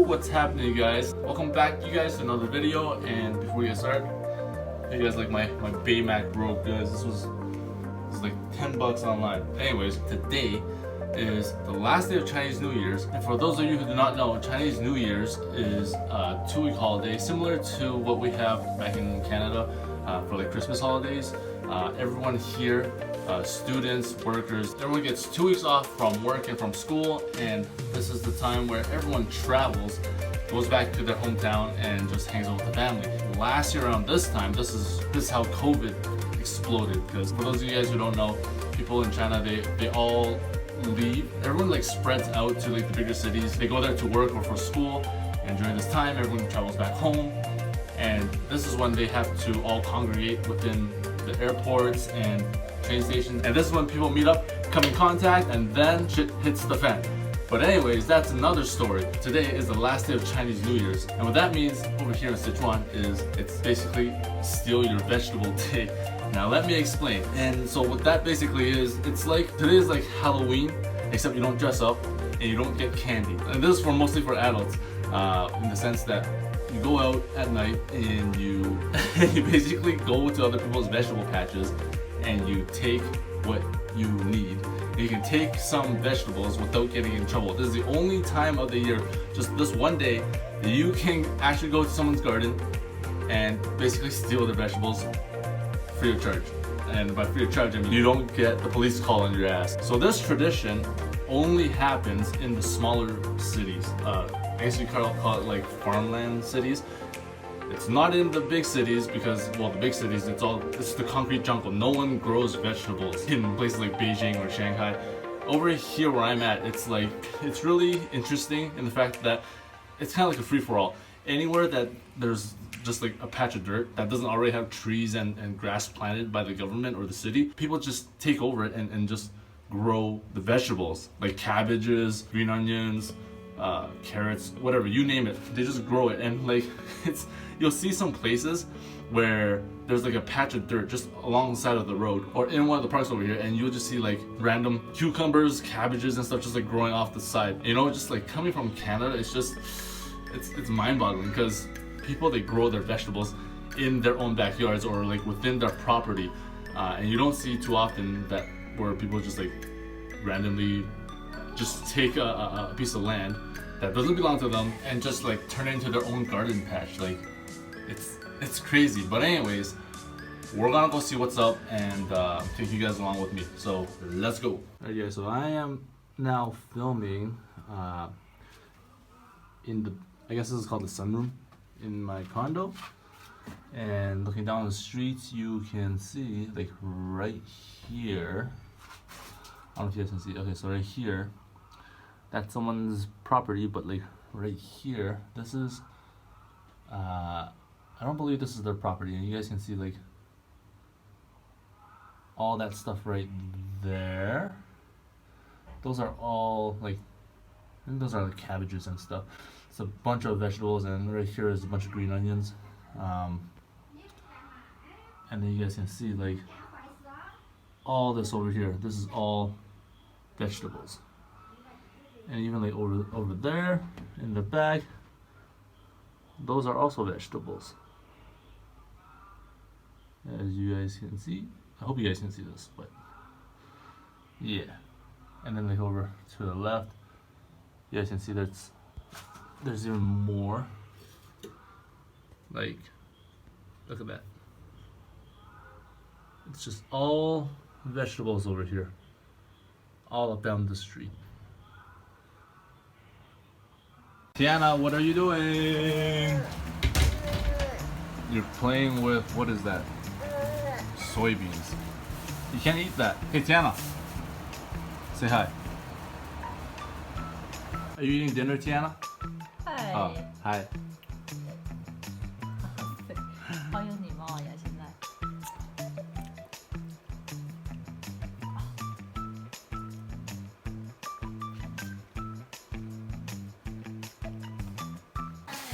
What's happening, you guys? Welcome back, you guys, to another video. And before we get started, you guys like my Baymax broke, guys. This was like $10 online. Anyways, today is the last day of Chinese New Year's, and for those of you who do not know, Chinese New Year's is a 2-week holiday similar to what we have back in Canada for like Christmas holidays. Everyone here, students, workers, everyone gets 2 weeks off from work and from school, and this is the time where everyone travels, goes back to their hometown and just hangs out with the family. Last year around this time, this is how COVID exploded, because for those of you guys who don't know, people in China, they all leave. Everyone like spreads out to like the bigger cities. They go there to work or for school, and during this time everyone travels back home, and this is when they have to all congregate within the airports and train stations, and this is when people meet up, come in contact, and then shit hits the fan. But anyways, that's another story. Today is the last day of Chinese New Year's, and what that means over here in Sichuan is it's basically steal your vegetable day. Now let me explain. And so what that basically is, it's like today is like Halloween, except you don't dress up and you don't get candy. And this is mostly for adults, in the sense that you go out at night and you basically go to other people's vegetable patches and you take what you need. And you can take some vegetables without getting in trouble. This is the only time of the year, just this one day, that you can actually go to someone's garden and basically steal their vegetables free of charge. And by free of charge, I mean you don't get the police call on your ass. So this tradition only happens in the smaller cities. I guess you call it like farmland cities. It's not in the big cities because, well, the big cities, it's the concrete jungle. No one grows vegetables in places like Beijing or Shanghai. Over here where I'm at, it's really interesting in the fact that it's kind of like a free-for-all. Anywhere that there's just like a patch of dirt that doesn't already have trees and grass planted by the government or the city, people just take over it and just grow the vegetables, like cabbages, green onions, carrots, whatever, you name it. They just grow it, and like you'll see some places where there's like a patch of dirt just along the side of the road or in one of the parks over here, and you'll just see like random cucumbers, cabbages and stuff just like growing off the side. You know, just like coming from Canada, it's mind-boggling, because people, they grow their vegetables in their own backyards or like within their property, and you don't see too often that where people just like randomly just take a piece of land that doesn't belong to them and just like turn it into their own garden patch. Like it's crazy. But anyways, we're gonna go see what's up and take you guys along with me. So let's go. Alright guys, so I am now filming in the, I guess this is called the sunroom in my condo, and looking down the street you can see like right here, I don't know if you guys can see, okay, so right here, that's someone's property, but like right here, this is, I don't believe this is their property, and you guys can see like all that stuff right there. Those are all like, I think those are like cabbages and stuff. It's a bunch of vegetables, and right here is a bunch of green onions. And then you guys can see like all this over here. This is all vegetables. And even like over there in the back, those are also vegetables. As you guys can see, I hope you guys can see this, but yeah. And then like over to the left, you guys can see there's even more. Like, look at that. It's just all vegetables over here, all up down the street. Tiana, what are you doing? You're playing with, what is that? Soybeans. You can't eat that. Hey Tiana, say hi. Are you eating dinner, Tiana? Hi. Oh, hi. 好有礼貌呀，现在。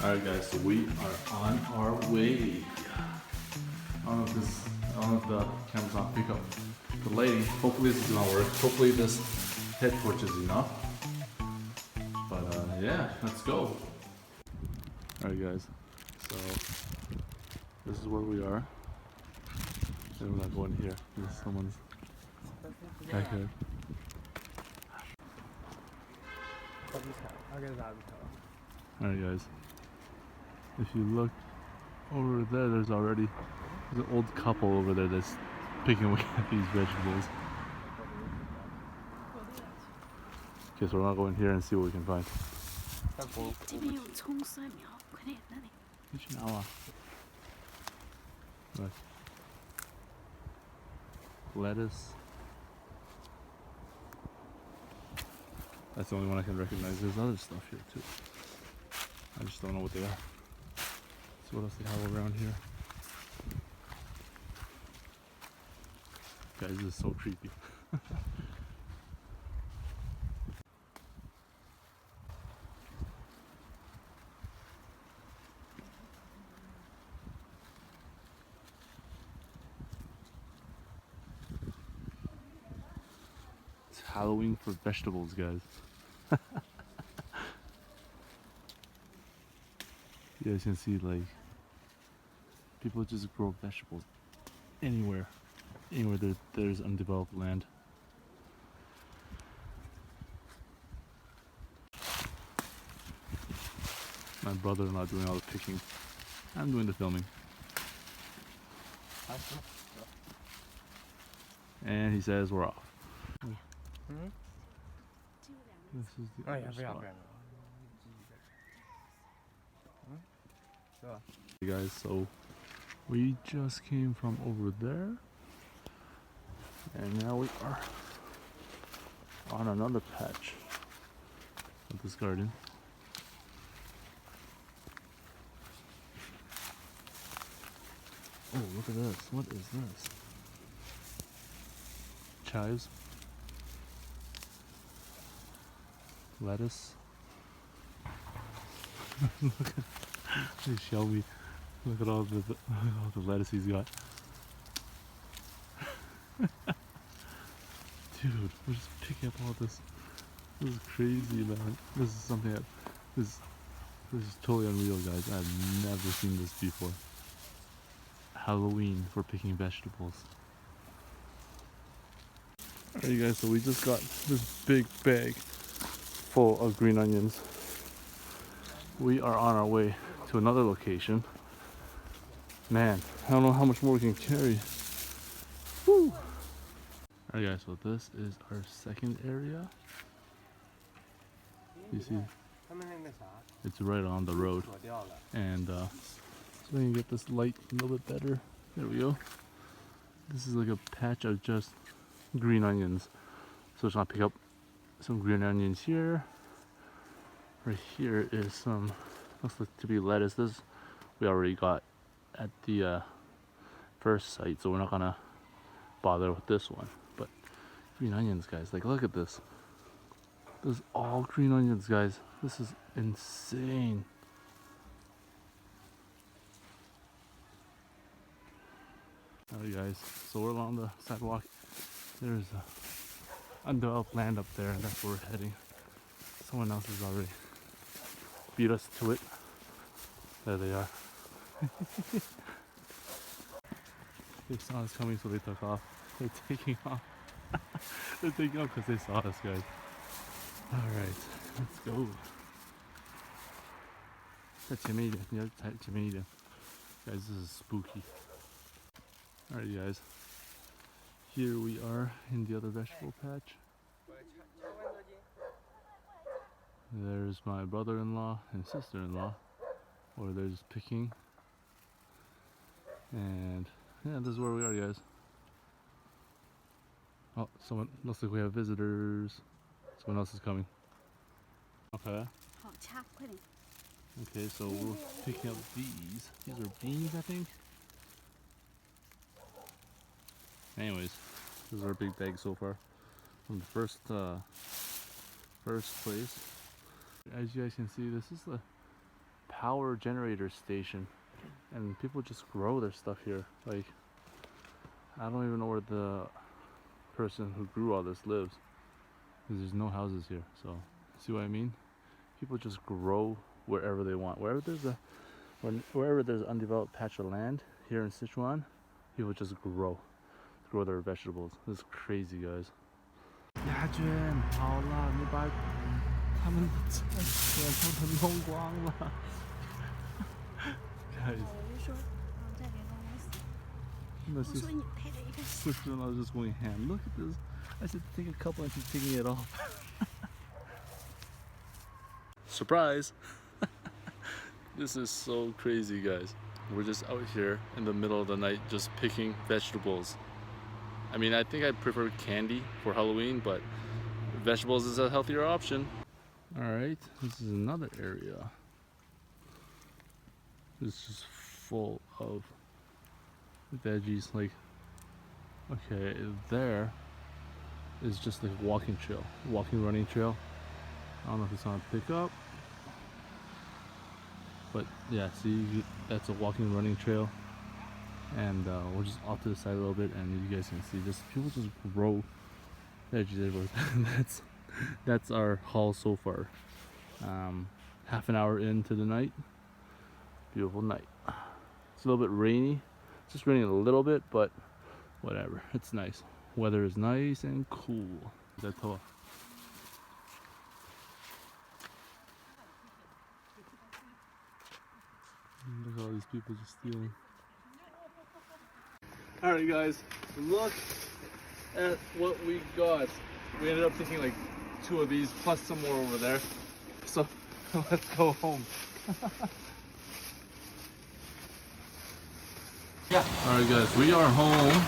Alright guys, so we are on our way. I don't know if the camera's on pick up the lighting. Hopefully this is gonna work. Hopefully this head torch is enough. But yeah, let's go. Alright guys, so this is where we are. And we're not going here. There's someone's backyard. Alright guys, if you look over there, there's an old couple over there that's picking away at these vegetables. Okay, so we're not going here and see what we can find. 这边有葱蒜苗，快点，那里。你去拿吧。Look. Lettuce. That's the only one I can recognize. There's other stuff here too. I just don't know what they are. So what else they have around here? Guys, this is so creepy. It's Halloween for vegetables, guys. You guys can see, like, people just grow vegetables anywhere there's undeveloped land. My brother-in-law doing all the picking. I'm doing the filming. And he says we're off. This is the other spot. Hey guys, so we just came from over there, and now we are on another patch of this garden. Oh, look at this. What is this? Chives. Lettuce. Look at they show me. Look at all the lettuce he's got. Dude, we're just picking up all this. This is crazy, man. This is something that this is totally unreal, guys. I've never seen this before. Halloween for picking vegetables. Alright you guys, so we just got this big bag full of green onions. We are on our way to another location. Man, I don't know how much more we can carry. Woo! Alright guys, so this is our second area. You see, it's right on the road. And so we can get this light a little bit better. There we go. This is like a patch of just green onions. So just gonna pick up some green onions here. Right here is some, looks like to be lettuce. This we already got at the first site, so we're not gonna bother with this one. But green onions, guys, like look at this. This is all green onions, guys. This is insane. Alright guys, so we're along the sidewalk. There's undeveloped land up there, and that's where we're heading. Someone else has already beat us to it. There they are. They saw us coming, so they took off. They're taking off. They're taking off because they saw us, guys. Alright, let's go. 再前面一点，你要踩前面一点。Guys, this is spooky. Alright, guys. Here we are in the other vegetable patch. There's my brother-in-law and sister-in-law, or they're just picking. And yeah, this is where we are, guys. Oh, someone looks like we have visitors. Someone else is coming. Okay. Okay, so we're picking up these. These are beans, I think. Anyways, this is our big bag so far from the first place. As you guys can see, this is the power generator station, and people just grow their stuff here. Like, I don't even know where the person who grew all this lives, because there's no houses here. So, see what I mean? People just grow wherever they want. Wherever there's an undeveloped patch of land here in Sichuan, people just grow their vegetables. This is crazy, guys. 雅娟，好了，你把他们的菜全部都弄光了。Guys. 我就说你太累了。 Sister-in-law was just going ham. Look at this. I said take a couple and she's taking it off. Surprise! This is so crazy, guys. We're just out here in the middle of the night just picking vegetables. I mean, I think I prefer candy for Halloween, but vegetables is a healthier option. Alright, this is another area. It's just full of veggies. Like, okay, there is just like a walking trail, running trail. I don't know if it's on pick up, but yeah, see, that's a walking running trail. And we're just off to the side a little bit, and you guys can see just people just grow veggies everywhere. That's our haul so far. Half an hour into the night. Beautiful night. It's a little bit rainy. It's just raining a little bit, but whatever. It's nice. Weather is nice and cool. That's all. Look at all these people just stealing. Alright guys, look at what we got. We ended up taking like 2 of these plus some more over there. So let's go home. Yeah. Alright guys, we are home.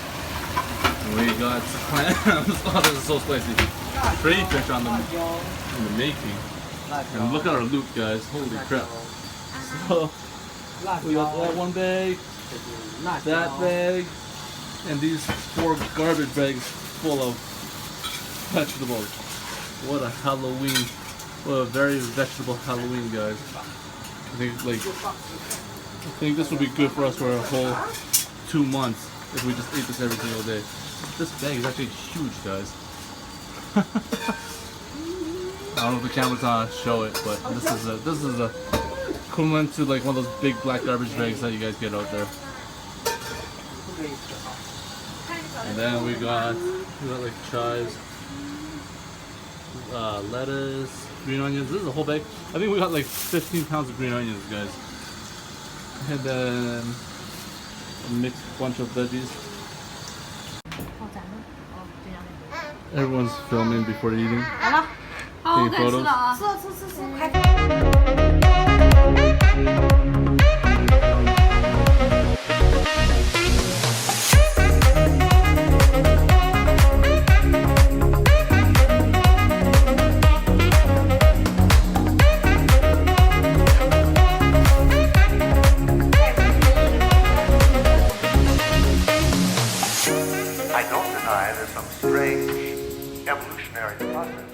We got clams. Oh, this is so spicy. Crayfish in the making. And look at our loot, guys. Holy crap. So we got that one bag, that bag, and these 4 garbage bags full of vegetables. What a Halloween. What a very vegetable Halloween, guys. I think this will be good for us for a whole 2 months if we just ate this every single day. This bag is actually huge, guys. I don't know if the camera's on to show it, but this is a equivalent to like one of those big black garbage bags that you guys get out there. And then we got like chives, lettuce, green onions. This is a whole bag. I think we got like 15 pounds of green onions, guys. And then a mixed bunch of veggies. Everyone's filming before eating. Taking photos. I don't deny there's some strange evolutionary process